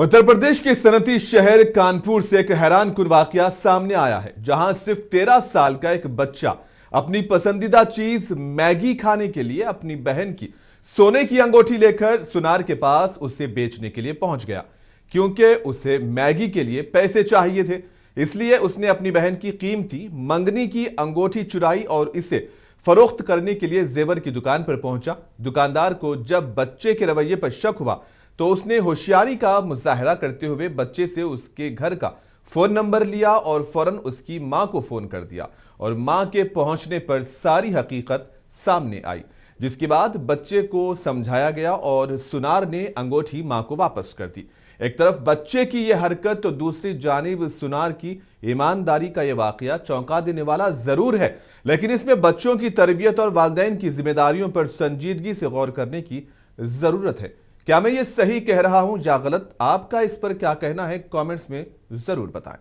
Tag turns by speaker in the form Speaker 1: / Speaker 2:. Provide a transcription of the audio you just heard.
Speaker 1: उत्तर प्रदेश के सनती शहर कानपुर से एक हैरानकुन वाकया सामने आया है, जहां सिर्फ 13 साल का एक बच्चा अपनी पसंदीदा चीज मैगी खाने के लिए अपनी बहन की सोने की अंगूठी लेकर सुनार के पास उसे बेचने के लिए पहुंच गया। क्योंकि उसे मैगी के लिए पैसे चाहिए थे, इसलिए उसने अपनी बहन की कीमती मंगनी की अंगूठी चुराई और इसे फरोख्त करने के लिए जेवर की दुकान पर पहुंचा। दुकानदार को जब बच्चे के रवैये पर शक हुआ तो उसने होशियारी का मुजाहरा करते हुए बच्चे से उसके घर का फोन नंबर लिया और फौरन उसकी मां को फोन कर दिया और मां के पहुंचने पर सारी हकीकत सामने आई, जिसके बाद बच्चे को समझाया गया और सुनार ने अंगूठी मां को वापस कर दी। एक तरफ बच्चे की यह हरकत तो दूसरी जानिब सुनार की ईमानदारी का यह वाकया चौंका देने वाला जरूर है, लेकिन इसमें बच्चों की तरबियत और वालिदैन की जिम्मेदारियों पर संजीदगी से गौर करने की जरूरत है। क्या मैं ये सही कह रहा हूं या गलत? आपका इस पर क्या कहना है? कमेंट्स में जरूर बताएं।